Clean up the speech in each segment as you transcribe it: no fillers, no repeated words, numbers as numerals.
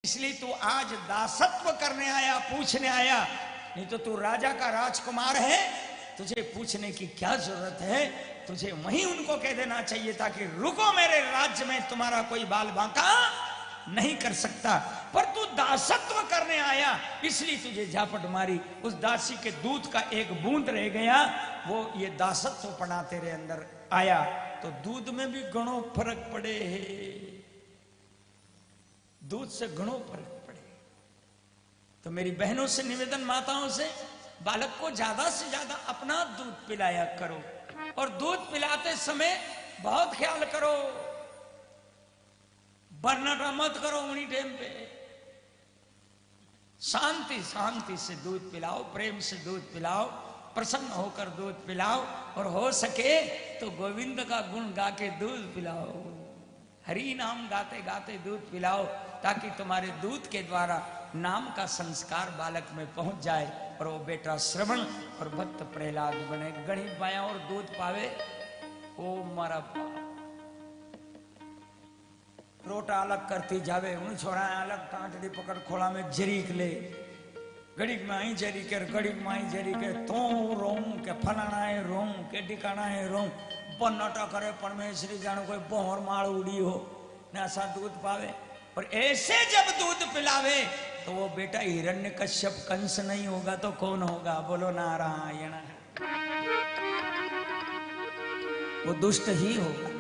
इसलिए तू आज दासत्व करने आया, पूछने आया, नहीं तो तू राजा का राजकुमार है, तुझे पूछने की क्या जरूरत है। तुझे वहीं उनको कह देना चाहिए था कि रुको, मेरे राज्य में तुम्हारा कोई बाल बांका नहीं कर सकता। पर तू दासत्व करने आया, इसलिए तुझे झापट मारी। उस दासी के दूध का एक बूंद रह गया, वो ये दासत्व पना तेरे अंदर आया, तो दूध में भी घणो फर्क पड़े है, दूध से घणो फर्क पड़े। तो मेरी बहनों से निवेदन, माताओं से, बालक को ज्यादा से ज्यादा अपना दूध पिलाया करो, और दूध पिलाते समय बहुत ख्याल करो, बर्नटा मत करो उन्हीं टाइम पे। शांति शांति से दूध पिलाओ, प्रेम से दूध पिलाओ, प्रसन्न होकर दूध पिलाओ, और हो सके तो गोविंद का गुण गा के दूध पिलाओ, हरि नाम गाते गाते दूध पिलाओ, ताकि तुम्हारे दूध के द्वारा नाम का संस्कार बालक में पहुंच जाए, और वो बेटा श्रवण और भक्त प्रहलाद बने, गणित पाया और दूध पावे। ओ मारा रोटा अलग करती जावे, उन छोरा अलग टांटड़ी पकड़ खोला में जरीक ले, गड़ीक में आई जरी कर, गड़ीक में आई जरी के, तो रोऊं के फलाना है रोऊं के ठिकाना है रोऊं, बन्नटा करे परमेश्वरी जानो कोई बोहर माल उड़ी हो न ऐसा दूध पावे। और ऐसे जब दूध पिलावे तो वो बेटा हिरण्यकश्यप कंस नहीं होगा तो कौन होगा? बोलो नारायण। वो दुष्ट ही होगा।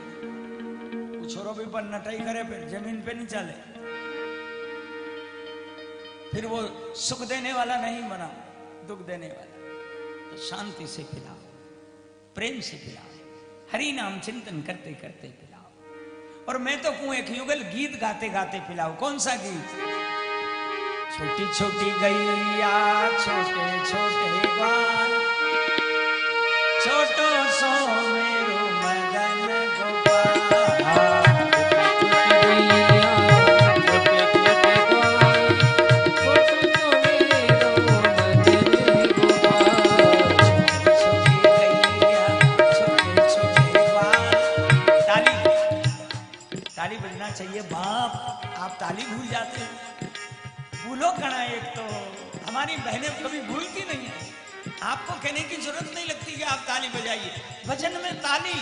छोरो भी पर नटाई करे, फिर जमीन पे नहीं चले, फिर वो सुख देने वाला नहीं बना, दुख देने वाला। तो शांति से पिलाओ, प्रेम से पिलाओ, हरि नाम चिंतन करते करते पिलाओ। और मैं तो कहूं एक युगल गीत गाते गाते पिलाओ। कौन सा गीत? छोटी छोटी गैया छोटे छोटे ग्वाल, छोटो सो मेरो मदन गोपाल। ताली बजना चाहिए बाप, आप ताली भूल जाते हैं। भूलो कणा, एक तो हमारी बहनें कभी भूलती नहीं है। आपको कहने की जरूरत नहीं लगती कि आप ताली बजाइए। भजन में ताली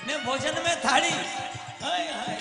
ने भोजन में थाली। हाय हाय।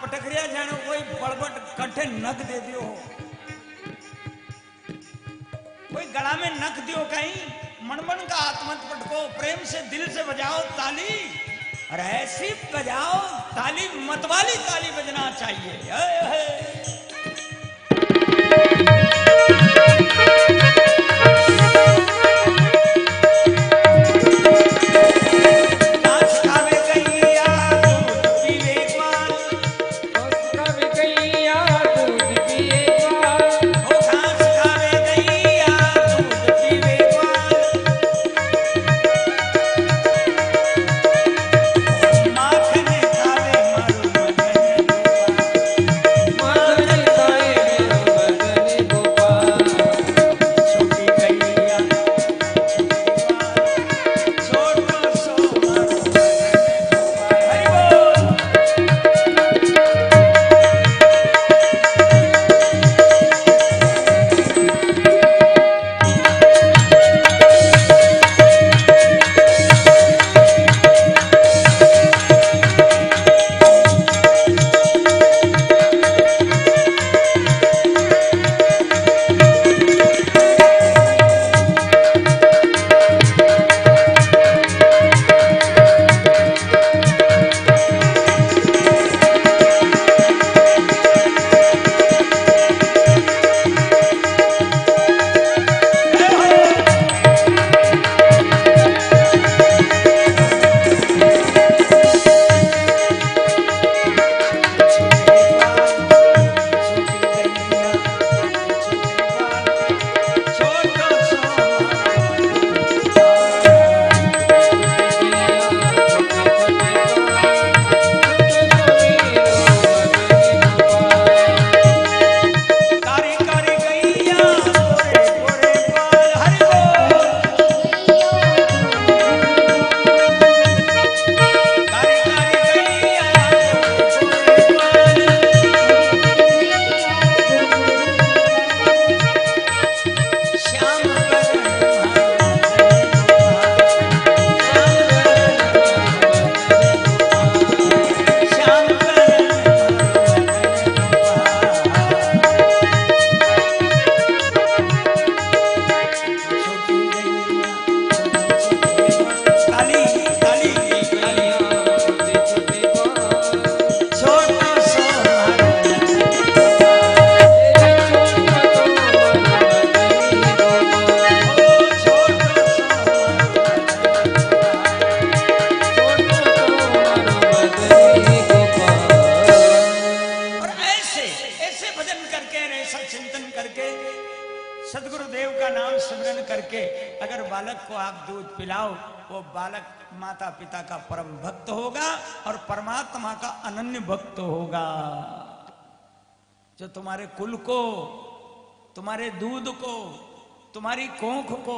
पटक रिया जाने कोई बड़बड़ कंठे नक दे दियो, कोई गला में नक दियो, कहीं मनमन का हाथ मत पटको, प्रेम से दिल से बजाओ ताली, और ऐसी बजाओ ताली, मतवाली ताली बजना चाहिए। माता पिता का परम भक्त होगा और परमात्मा का अनन्य भक्त होगा, जो तुम्हारे कुल को, तुम्हारे दूध को, तुम्हारी कोंख को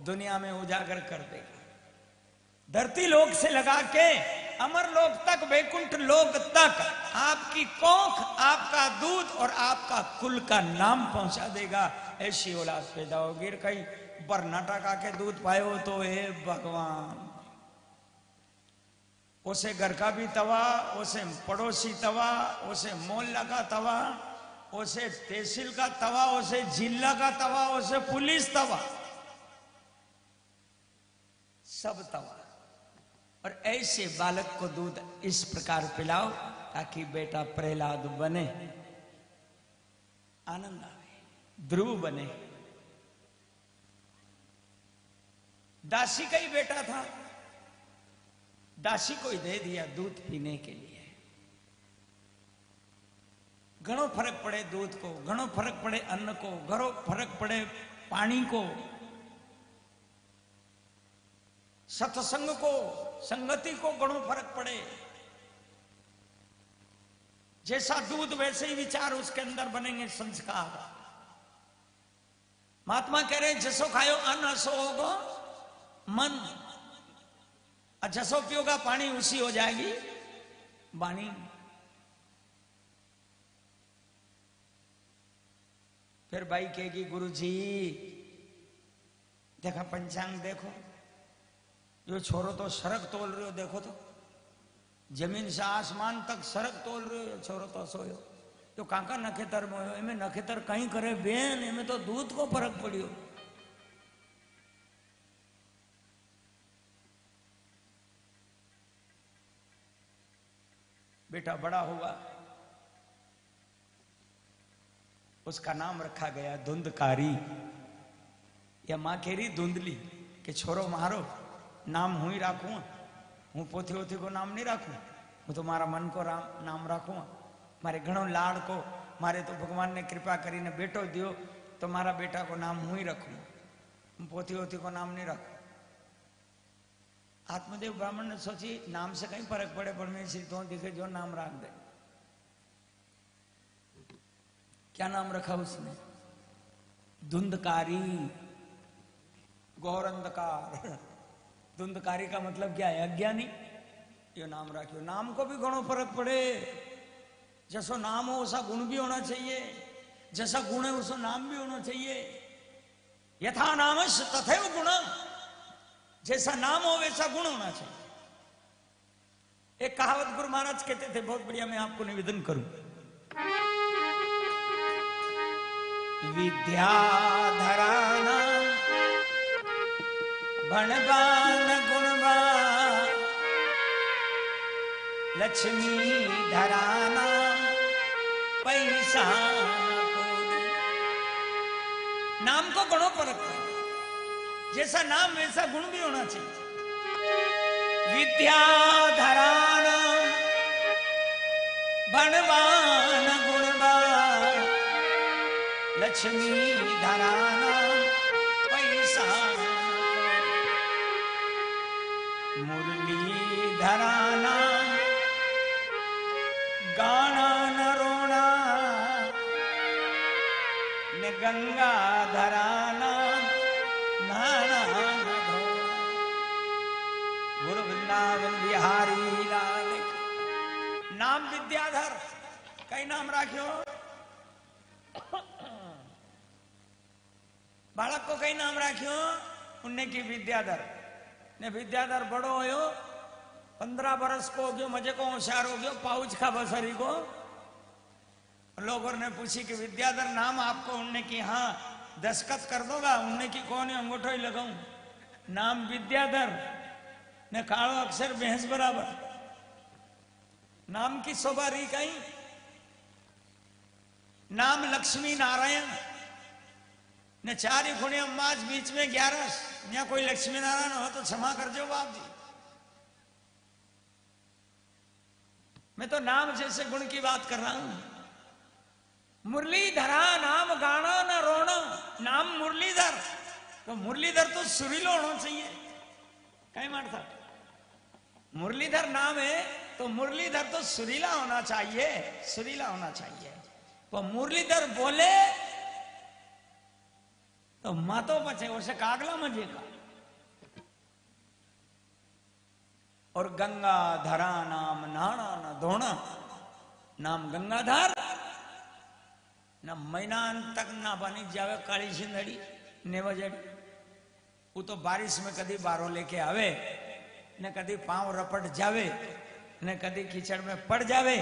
दुनिया में उजागर कर देगा। धरती लोक से लगा के अमर लोक तक, वैकुंठ लोक तक आपकी कोंख, आपका दूध और आपका कुल का नाम पहुंचा देगा। ऐसी औलाद पैदा होगी। कहीं बरनाटा का के दूध पायो तो हे भगवान, उसे घर का भी तवा, उसे पड़ोसी तवा, उसे मोहल्ला का तवा, उसे तहसील का तवा, उसे जिला का तवा, उसे पुलिस तवा, सब तवा। और ऐसे बालक को दूध इस प्रकार पिलाओ ताकि बेटा प्रहलाद बने, आनंद आवे, ध्रुव बने। दासी का ही बेटा था, दासी को ही दे दिया दूध पीने के लिए। घणो फर्क पड़े दूध को, घणो फर्क पड़े अन्न को, घणो फर्क पड़े पानी को, सत्संग को, संगति को घणो फर्क पड़े। जैसा दूध वैसे ही विचार उसके अंदर बनेंगे, संस्कार। महात्मा कह रहे हैं जसो खायो अन्न असो होगो मन, और जसो पियोगा पानी उसी हो जाएगी वाणी। फिर भाई कहेगी गुरु जी देखा पंचांग देखो, यो छोरो तो सरक तोल रहे हो, देखो तो जमीन से आसमान तक सड़क तोल रहे हो छोरो तो सोयो तो काका नखेतर में हो एमें नखेतर कहीं करे बेन एमें तो दूध को फर्क पड़ियो। बेटा बड़ा हुआ, उसका नाम रखा गया धुंधकारी या मां केरी धुंधली के छोरो मारो नाम हूं ही राखू, हूँ पोथी वोथी को नाम नहीं राखू, हूँ तो मारा मन को नाम राखू, मारे घणो लाड़ को मारे तो भगवान ने कृपा करीने बेटो दियो तो मारा बेटा को नाम हूं ही रखू, हूँ पोथी वोथी को नाम नहीं रखू। आत्मदेव ब्राह्मण ने सोची नाम से कहीं फर्क पड़े परमेश्वर तो दिखे जो नाम रख दे। क्या नाम रखा उसने? धुंधकारी, गौरंधकार। धुंधकारी का मतलब क्या है? अज्ञानी। ये नाम रखियो। नाम को भी घणो फर्क पड़े, जैसा नाम हो वैसा गुण भी होना चाहिए, जैसा गुण है वैसा नाम भी होना चाहिए। यथा नामश तथैव गुण, जैसा नाम हो वैसा गुण होना चाहिए। एक कहावत गुरु महाराज कहते थे, बहुत बढ़िया, मैं आपको निवेदन करूं। विद्याधराना भणवान गुणवान, लक्ष्मी धराना पैसा। नाम को गुणों पर रखो, जैसा नाम वैसा गुण भी होना चाहिए। विद्याधराना भणवान गुणवान, लक्ष्मी धराना पैसा। मुरली धराना गाना न रोना, न गंगा धराना नाना न धोना। गुरु वृंदावन बिहारी लाल की। नाम विद्याधर, कई नाम राख्यो। बालक को कई नाम राख्यो, उनने की विद्याधर ने। विद्याधर बड़ो होयो, 15 बरस को हो गयो, मजे को होशियार हो गयो, पाउच खा बसरी को। लोगों ने पूछी कि विद्याधर नाम आपको? उनने की हाँ, दस्तखत कर दोगा? उनने की कौन है, अंगूठो ही लगाऊं। नाम विद्याधर ने कालो अक्षर भैंस बराबर। नाम की शोभा रही कहीं। नाम लक्ष्मी नारायण ने 4 खुणे माज बीच में 11। यहाँ कोई लक्ष्मी नारायण हो तो क्षमा कर जो बाप जी। मैं तो नाम जैसे गुण की बात कर रहा हूं। मुरलीधरा नाम गाना न रोना। नाम मुरलीधर, तो मुरलीधर तो सुरीलो होना चाहिए। कहीं मारता मुरलीधर नाम है तो मुरलीधर तो सुरीला होना चाहिए, सुरीला होना चाहिए। तो मुरलीधर बोले तो मातो बचे, उसे कागला मजेगा। और गंगाधरा नाम नाना न धोना। नाम गंगाधर न महीना तक ना बनी जावे काली सिंधड़ी ने बजड़ी। वो तो बारिश में कदी बारो लेके आवे, ने कदी पांव रपट जावे, ने कदी कीचड़ में पड़ जावे,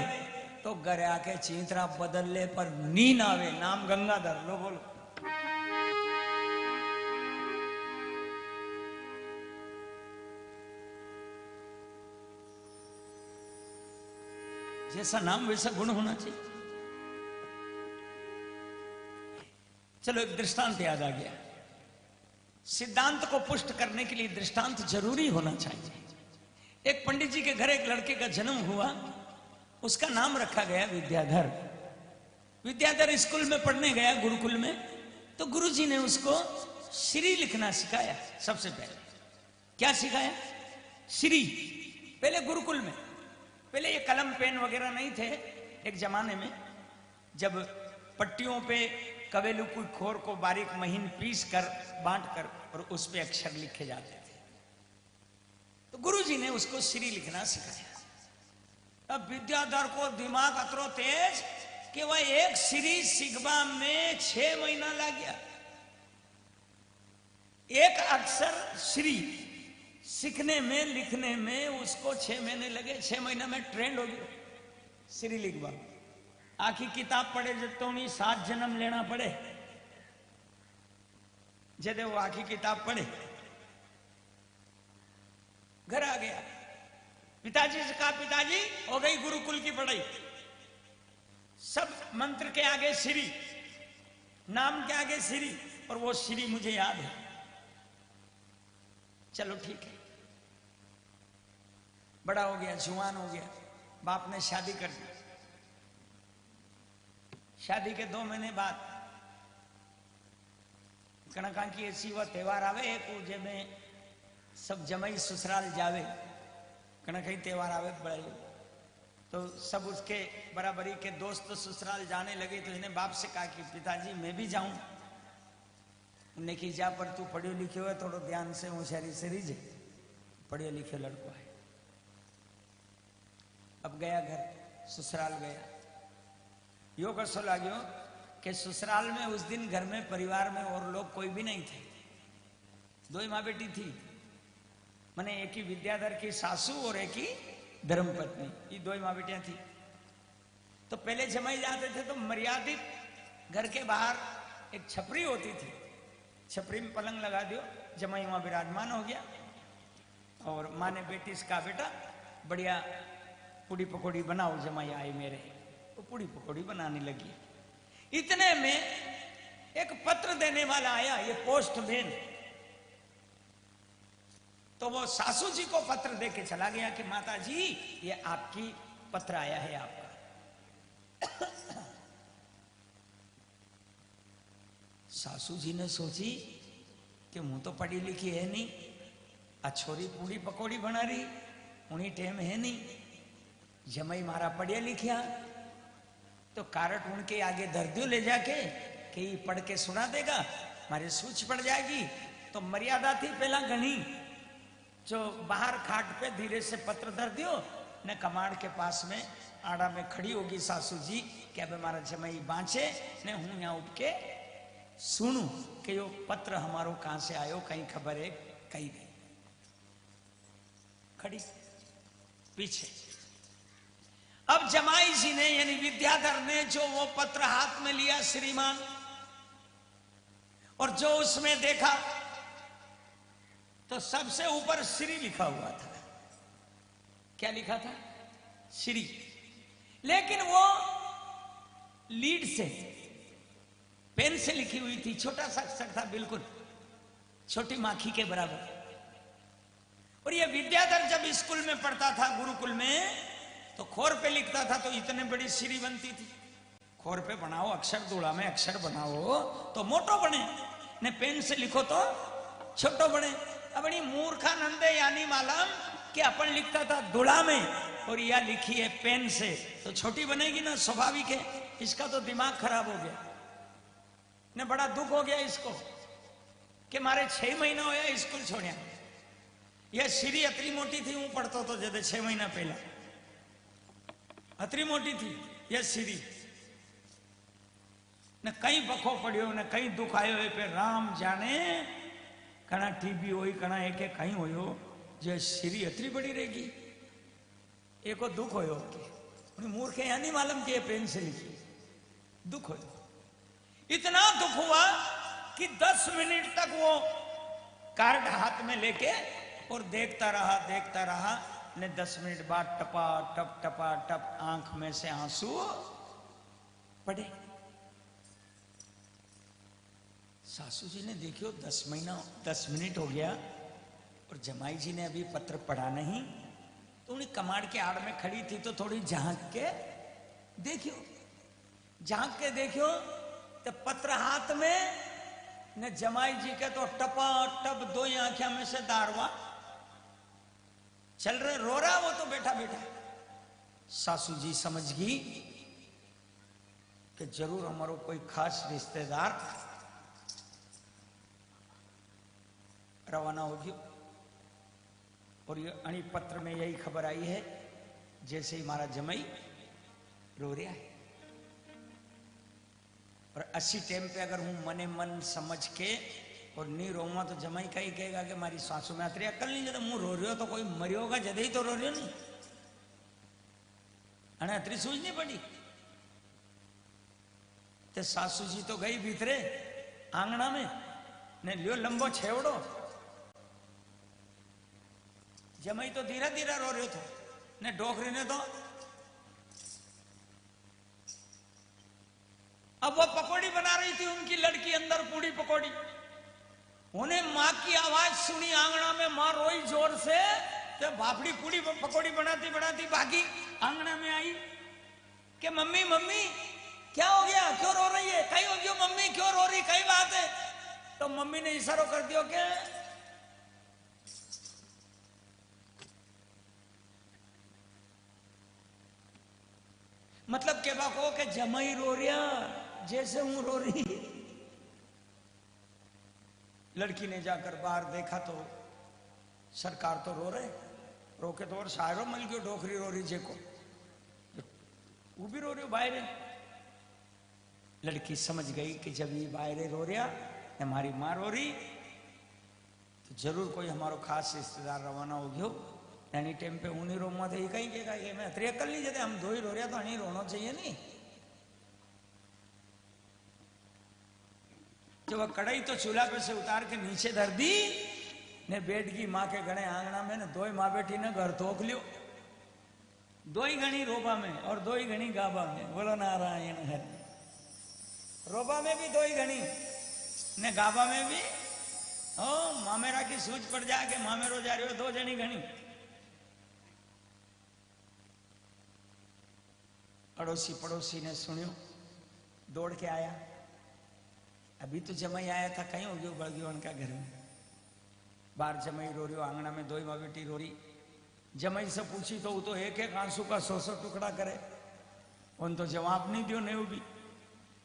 तो घरे आके चींतरा बदल ले पर नींद आवे। नाम गंगाधर। लो बोलो। जैसा नाम वैसा गुण होना चाहिए। चलो एक दृष्टांत याद आ गया। सिद्धांत को पुष्ट करने के लिए दृष्टांत जरूरी होना चाहिए। एक पंडित जी के घर एक लड़के का जन्म हुआ, उसका नाम रखा गया विद्याधर। विद्याधर स्कूल में पढ़ने गया, गुरुकुल में, तो गुरुजी ने उसको श्री लिखना सिखाया। सबसे पहले क्या सिखाया? श्री। पहले गुरुकुल में, पहले ये कलम पेन वगैरह नहीं थे। एक जमाने में जब पट्टियों पे कवेलू की खोर को बारीक महीन पीस कर बांट कर और उस पे अक्षर लिखे जाते थे, तो गुरुजी ने उसको श्री लिखना सिखाया। अब विद्याधर को दिमाग अतरो तेज कि वह एक श्री सिखबा में 6 महीना लग गया। एक अक्षर श्री सीखने में लिखने में उसको 6 महीने लगे। 6 महीना में ट्रेंड हो गया श्री लिखवा। आखी किताब पढ़े तो नहीं 7 जन्म लेना पड़े जदे वो आखी किताब पढ़े। घर आ गया, पिताजी से कहा पिताजी हो गई गुरुकुल की पढ़ाई, सब मंत्र के आगे श्री, नाम के आगे श्री, और वो श्री मुझे याद है। चलो ठीक है। बड़ा हो गया, जुआन हो गया, बाप ने शादी कर दी। शादी के 2 महीने बाद कणका की ऐसी वह त्योहार आवे एक जे में सब जमाई ससुराल जावे, कणका ही त्योहार आवे बड़े, तो सब उसके बराबरी के दोस्त ससुराल जाने लगे। तो इसने बाप से कहा कि पिताजी मैं भी जाऊं। उन्हें की जा पर तू पढ़ियो लिखियो है, थोड़ा ध्यान से होशियारी से रीजे, पढ़ियो लिखियो लड़को है। अब गया घर, ससुराल गया। यो कसो लाग्यो कि ससुराल में उस दिन घर में परिवार में और लोग कोई भी नहीं थे। 2 ही माँ बेटी थी, मैंने एक ही विद्याधर की सासू और एक ही धर्मपत्नी, ये 2 ही माँ बेटियां थी। तो पहले जमाई जाते थे तो मर्यादित घर के बाहर एक छपरी होती थी, छपरी में पलंग लगा दियो, जमाई वहां विराजमान हो गया। और माँ ने बेटी से कहा बेटा बढ़िया पूड़ी पकौड़ी बनाओ, जमाई आए मेरे, तो पूड़ी पकौड़ी बनाने लगी। इतने में एक पत्र देने वाला आया, ये पोस्टमैन। तो वो सासू जी को पत्र दे के चला गया कि माता जी ये आपकी पत्र आया है आपका। सासू जी ने सोची कि मुंह तो पढ़ी लिखी है नहीं, छोरी पूरी पकौड़ी बना रही, उन्हीं टेम है नहीं, जमाई मारा पढ़िया लिखिया, तो कारट उनके आगे धर दियो ले जाके कि पढ़ के सुना देगा, मारे सूच पड़ जाएगी। तो मर्यादा थी पहला घनी, जो बाहर खाट पे धीरे से पत्र धर दियो ने कमाड़ के पास में आड़ा में खड़ी होगी सासू जी कि अब हमारा जमाई बांचे ने हूं यहां उठ के सुनू कि यो पत्र हमारो कहां से आयो, कहीं खबर है कहीं नहीं। खड़ी पीछे। अब जमाई जी ने यानी विद्याधर ने जो वो पत्र हाथ में लिया श्रीमान, और जो उसमें देखा तो सबसे ऊपर श्री लिखा हुआ था। क्या लिखा था? श्री। लेकिन वो लीड से पेन से लिखी हुई थी, छोटा सा अक्षर था, बिल्कुल छोटी माखी के बराबर। और ये विद्याधर जब स्कूल में पढ़ता था गुरुकुल में, तो खोर पे लिखता था तो इतने बड़ी श्री बनती थी। खोर पे बनाओ अक्षर, दूड़ा में अक्षर बनाओ तो मोटो बने, ने पेन से लिखो तो छोटो बने। अपनी मूर्खानंदे यानी मालूम कि अपन लिखता था दूड़ा में और यह लिखी है पेन से, तो छोटी बनेगी ना, स्वाभाविक है। इसका तो दिमाग खराब हो गया, ने बड़ा दुख हो गया इसको कि मारे 6 महीना होया स्कूल छोड़िया। यह श्री अतरी मोटी थी, हूं पढ़तो तो जदे 6 महीना पहला अतरी मोटी थी यह श्री ने कहीं बखो पड़ियो ने कहीं दुख आयो है पे राम जाने, कना टीबी होई कना एक कहीं होयो जो श्री अतरी बड़ी रहेगी। एको दुख होयो कि मूर्ख है यानी मालूम कि पेन से लिखी, दुख होयो। इतना दुख हुआ कि 10 मिनट तक वो कार्ड हाथ में लेके और देखता रहा ने 10 मिनट बाद टपा टप आंख में से आंसू पड़े। सासू जी ने देखियो 10 मिनट हो गया और जमाई जी ने अभी पत्र पढ़ा नहीं, तो उन्हें कमाड़ के आड़ में खड़ी थी तो थोड़ी झांक के देखियो तो पत्र हाथ में ने जमाई जी के तो टपा टप 2 आंखों में से दारवा चल रहे, रो रहा वो तो बैठा। सासू जी समझ गई कि जरूर हमारो कोई खास रिश्तेदार रवाना हो गयो। और ये अणी पत्र में यही खबर आई है जैसे ही हमारा जमाई रो रहा है। और 80 टाइम पे अगर हूं मने मन समझ के और नहीं रोवा तो जमाई कहीं कहेगा कि मारी सासू में अतरी अक्ल नहीं, जब मुंह रो रही हो तो कोई मरियो होगा जदे ही तो रो रही हो नहीं, अने अतरी सूझ नहीं पड़ी। ते सासू जी तो गई भीतरे आंगना में ने लियो लंबो छेवड़ो, जमाई तो धीरे धीरे रो रहे थे ने डोकरी ने तो अब वो पकौड़ी बना रही थी उनकी लड़की अंदर, पूड़ी पकौड़ी। उन्हें माँ की आवाज सुनी आंगना में, माँ रोई जोर से, तो भापड़ी पूड़ी पकौड़ी बनाती बनाती भागी आंगना में आई कि मम्मी मम्मी क्या हो गया, क्यों रो रही है, कहीं हो गया मम्मी, क्यों रो रही, कई बात है। तो मम्मी ने इशारा कर दिया कि मतलब के बाको के जमाई रो रिया जैसे हूं रो रही। लड़की ने जाकर बाहर देखा तो सरकार तो रो रहे, रो के तो और शायरों मल गयो, डोकरी रो रही जेको, वो भी रो रही हो बाहर। लड़की समझ गई कि जब ये बाहर रो रहा हमारी माँ रो रही तो जरूर कोई हमारो खास रिश्तेदार रवाना हो गयो। एनी टाइम पे उन्हीं रोमा थे कहीं के ये मैं अतरी अकल नहीं जते हम दो ही रो रहा तो नहीं रोना चाहिए नहीं। जब वह कढ़ाई तो चूल्हा पे से उतार के नीचे धर दी ने बैठ की माँ के गणे आंगना में, ने दो ही माँ बेटी ने घर तोक लियो, दो ही गणी रोबा में और दो ही गणी गाबा में। बोलो नारायण हरि। रोबा में भी दो ही गणी ने गाबा में भी ओ मामेरा की सूझ पड़ जा के मामेरो जा रही हो, दो जनी गणी। अड़ोसी पड़ोसी ने सुनियो, दौड़ के आया, अभी तो जमाई आया था, कहीं हो गयो बढ़ गयो उनका घर में। बाहर जमाई रो रही हो, आंगना में दो ही माँ बेटी रो रही। जमाई से पूछी तो वो तो एक एक आंसू का 100 टुकड़ा करे, उन तो जवाब नहीं दियो, नहीं भी।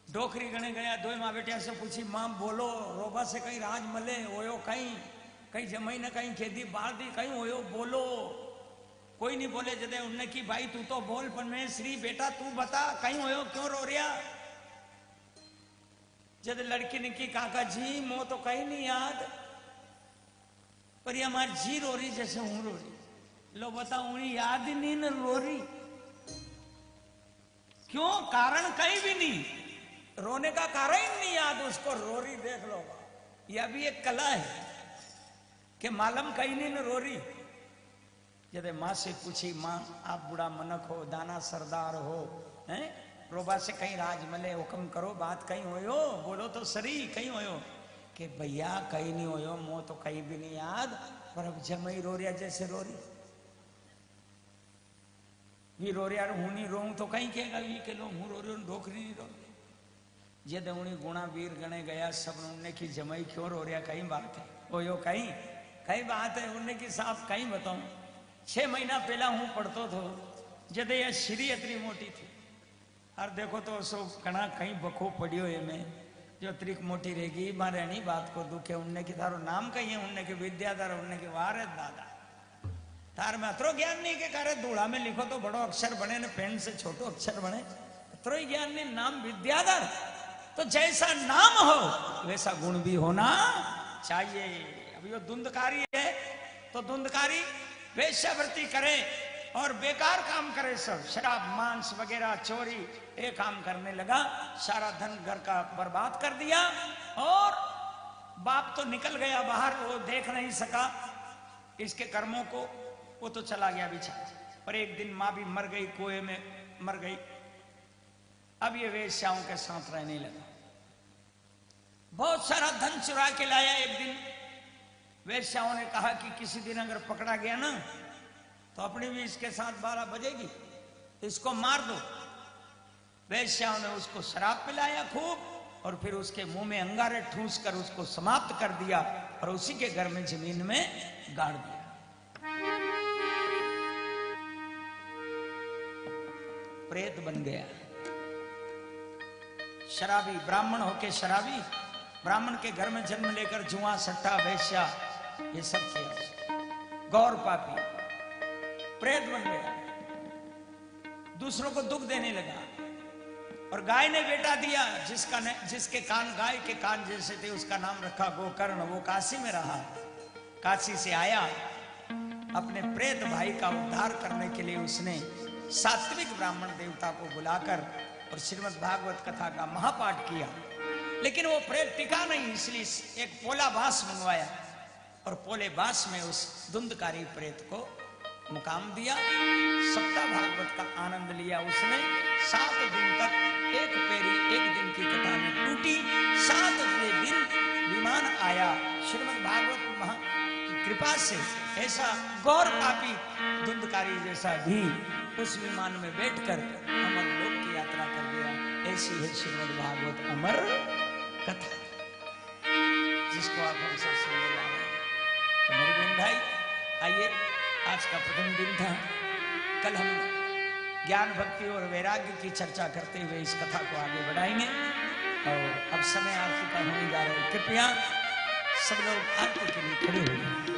डोकरी गणे गया, दो ही माँ बेटिया से पूछी, माँ बोलो रोबा से कहीं राज मले होयो, कहीं कहीं जमाई ने कहीं खेती बाहर दी, कहीं होयो बोलो। कोई नहीं बोले। जदे उनने की भाई तू तो बोल, पर मैं श्री बेटा तू बता कहीं होयो, क्यों रो रिया। जद लड़की ने की काका जी मो तो कहीं नहीं याद, पर ये हमारी जी रो रही जैसे हूं रो रही। लो बता उन्हें याद ही नहीं न रो रही क्यों, कारण कहीं भी नहीं, रोने का कारण ही नहीं याद उसको, रो रही देख लो। यह भी एक कला है कि मालूम कहीं नहीं न रो रही। जब माँ से पूछी, माँ आप बुढ़ा मनक हो, दाना सरदार हो, हैं रोबा से कहीं राज मले, हुक्म करो बात कहीं होयो, बोलो तो सरी कहीं होयो। कि भैया कहीं नहीं होयो, मो तो कहीं भी नहीं याद, पर अब जमाई रो रिया जैसे रो रही। वी रो रिया हूं नहीं रो तो कहीं कहेगा वी के लो हूं रो रही हूं, डोकरी नहीं रो। जद उन्हीं गुणा वीर गणे गया सब उनने की जमाई क्यों रो रिया, कहीं बात है ओ यो कहीं कहीं बात है। उनने की साफ कहीं बताऊं, 6 महीना पहला हूं पढ़तो थो, जद यह श्री अतरी मोटी थी, और देखो तो सो कणा कहीं बखो पड़ियो है में जो त्रिक मोटी रहेगी मारे नहीं बात को दुखे। उनने की थारो नाम कही है, उनने के विद्याधर, उनने के वार है दादा। तार में अतरो ज्ञान नहीं के कार्य धूड़ा में लिखो तो बड़ो अक्षर बने ने पेन से छोटो अक्षर बने, अतरो ही ज्ञान नहीं। नाम विद्याधर, तो जैसा नाम हो वैसा गुण भी होना चाहिए। अब यो धुंधकारी है तो धुंधकारी वेश्यावृत्ति करे और बेकार काम करे, सब शराब मांस वगैरह चोरी ये काम करने लगा, सारा धन घर का बर्बाद कर दिया। और बाप तो निकल गया बाहर, वो देख नहीं सका इसके कर्मों को, वो तो चला गया बेचारा। पर एक दिन माँ भी मर गई, कुएं में मर गई। अब ये वेश्याओं के साथ रहने लगा, बहुत सारा धन चुरा के लाया। एक दिन वेश्याओं ने कहा कि किसी दिन अगर पकड़ा गया ना तो अपनी भी इसके साथ 12 बजेगी, इसको मार दो। वेश्याओं ने उसको शराब पिलाया खूब, और फिर उसके मुंह में अंगारे ठूस कर उसको समाप्त कर दिया, और उसी के घर में जमीन में गाड़ दिया। प्रेत बन गया। शराबी, ब्राह्मण होके शराबी, ब्राह्मण के घर में जन्म लेकर जुआ सट्टा वेश्या ये सब किया, गौर पापी, प्रेत बन गया, दूसरों को दुख देने लगा। और गाय ने बेटा दिया, जिसके कान गाय के कान जैसे थे उसका नाम रखा गोकर्ण। वो काशी में रहा, काशी से आया, अपने प्रेत भाई का उद्धार करने के लिए उसने सात्विक ब्राह्मण देवता को बुलाकर और श्रीमद् भागवत कथा का महापाठ किया। लेकिन वो प्रेत टिका नहीं, इसलिए एक पोला बांस मंगवाया और पोले बांस में उस धुंधकारी प्रेत को मुकाम दिया। सप्ताह भागवत का आनंद लिया उसने। 7 दिन तक एक पेरी एक दिन की कथा में टूटी। 7वें दिन विमान आया। श्रीमद् भागवत महा की कृपा से ऐसा गौर पापी धुंधकारी जैसा भी उस विमान में बैठकर अमर लोक की यात्रा कर गया। ऐसी है श्रीमद् भागवत अमर कथा, जिसको आप हम सब सुनने जा रहे हैं। तो मेरे बहन भाई, आइए, आज का प्रथम दिन था। कल हम ज्ञान भक्ति और वैराग्य की चर्चा करते हुए इस कथा को आगे बढ़ाएंगे। और अब समय आरती का होने जा रहा है। कृपया सब लोग आरती के लिए खड़े हो जाएं।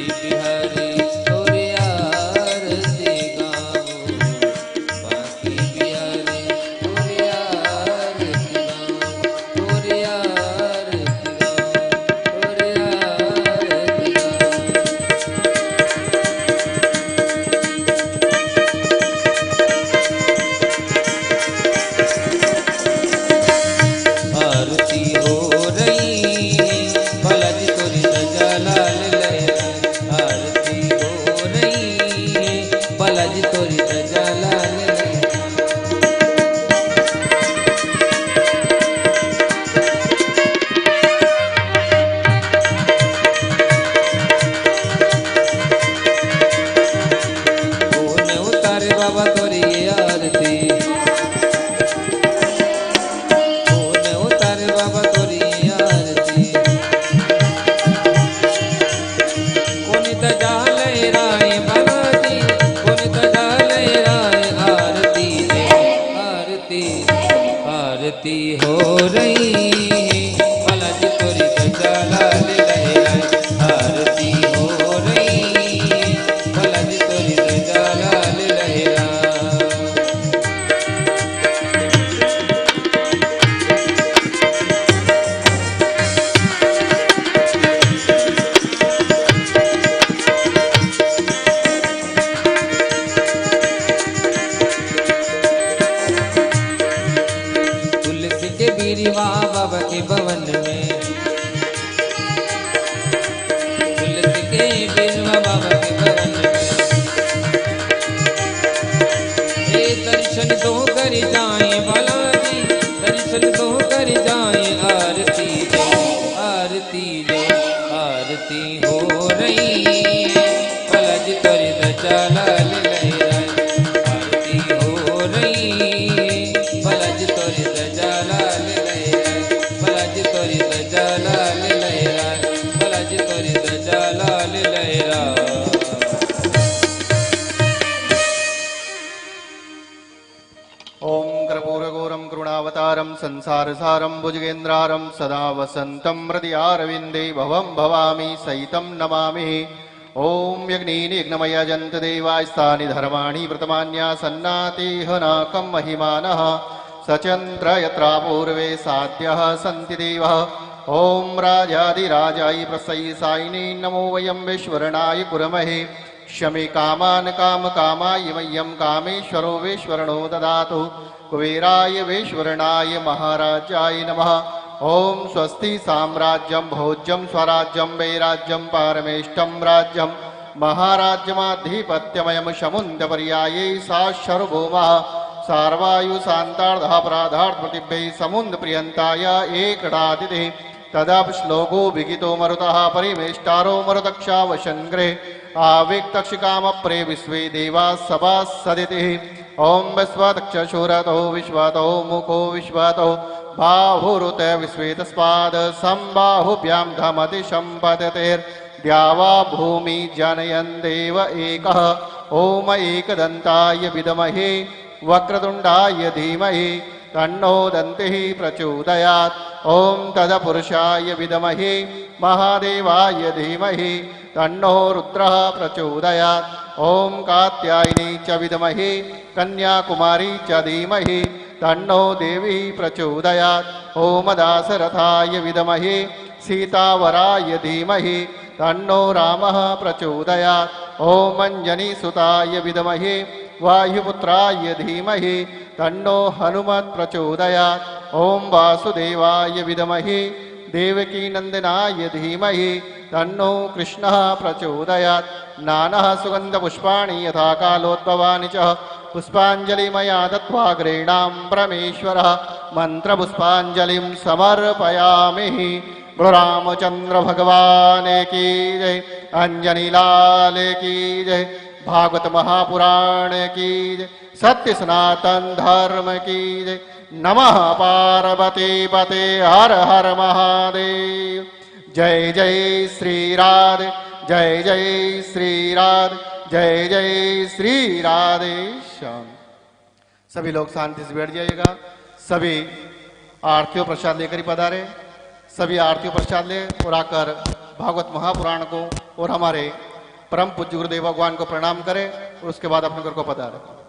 बिहारी तोरी आरती गाओ, बांके बिहारी तोरी आरती गाओ, तोरी आरती गाओ, तोरी आरती गाओ। आरती हो रही बालाजी तोरी ध्वजा लाल लहरा, आरती हो रही बालाजी तोरी ध्वजा लाल लहरा। कौन उतारे बाबा तोरी आरती, कौन उतारे बाबा तोरी आरती, कोनी तजा लहराए बालाजी, कोनी तजा लहराए आरती रे आरती, आरती हो रही बालाजी तोरी ध्वजा लाल लहराए, आरती हो रही बालाजी तोरी ध्वजा लाल लहराए। तुलसी के बीरवा बाबा के भवन में, तुलसी के बीरवा बाबा के भवन में, ये दर्शन तो कर जाए बालाजी, दर्शन तो कर जाए आरती दे, आरती दे, आरती हो रही बालाजी तोरी ध्वजा लाल लहराए, आरती हो रही बालाजी तोरी ध्वजा लाल लहराए, बालाजी तोरी ध्वजा लाल लहराए, बालाजी तोरी ध्वजा लाल लहराए। ओम कर्पूरगौरं करुणावतारं संसारसारं भुजगेन्द्रारं सदा वसन्तं हृदयारविन्दे भवं भवामि सहितं नमामि। ओम यज्ञमयजन्त देवास्तानि धर्माणि व्रतमान्यासन्नातेह नाकं महिमानः सचन्द्र यत्रा पूर्वे साध्यः सन्ति देवः। ओम राजाधिराजाय प्रसयिसायिने नमो वयं विश्वरणाय कुर्महे शमे कामान् कामकामाय मह्यं कामेश्वरो वैश्वरणो ददातु। कुबेराय वैश्वरणाय महाराजाय नमः। ओम स्वस्ति साम्राज्यं भोज्यं स्वराज्यं वैराज्यं पारमेष्टं राज्यं महाराज्यमाधिपत्यमयं समुन्द्रपर्याये सा शर्वभौमः सार्वायु शान्तार्धपराधार्थपतिभ्यै समुन्द्रप्रियन्ताय एकडादितिः तदाप श्लोको विगितो मरुतः परिमेष्टारो मरुतक्षावशङ्ग्रे आविक्तक्षिकामप्रे विश्वे देवाः सभा सदितिः। ओम विश्वतक्षशूरतो विश्वतो मुखो विश्वतो बाहुरुत विश्वे तस्माद् सम्बाहुभ्यां धमति सम्पततेर्द्यावा भूमि जनयन् देव एकः। ओम एकदन्ताय विद्महे वक्रतुण्डाय धीमहि तन्नो दन्तिः प्रचोदयात्। ओम तदपुरुषाय विद्महे महादेवाय धीमहि तन्नो रुद्रः प्रचोदयात्। ओम कात्यायनी च विद्महे कन्याकुमारी च धीमहि तन्नो देवी प्रचोदयात्। ओम दासरथाय विद्महे सीतावराय धीमहि तन्नो रामः प्रचोदयात्। ओम अंजनीसुताय विद्महे वायुपुत्राय धीमहि तन्नो हनुमत् प्रचोदयात्। ओम वासुदेवाय विद्महे देवकीनन्दनाय धीमहि तन्नो कृष्णः प्रचोदयात्। नानः सुगन्धपुष्पाणि यथा कालोद्भवानि च पुष्पाञ्जलिमया दत्त्वा गृह्णां परमेश्वरः मन्त्रपुष्पाञ्जलिं समर्पयामि। बोलो रामचंद्र भगवान की जय, अंजनी लाल की जय, भागवत महापुराण की जय, सत्य सनातन धर्म की जय। नमः पार्वती पते हर हर महादेव। जय जय श्री राधे, जय जय श्री राधे, जय जय श्री राधे श्याम। सभी लोग शांति से बैठ जाइएगा। सभी आरतियों प्रसाद लेकर ही पधारे। सभी आरतियों प्रसाद ले और आकर भागवत महापुराण को और हमारे परम पूज्य गुरुदेव भगवान को प्रणाम करें और उसके बाद अपने घर को पधारें।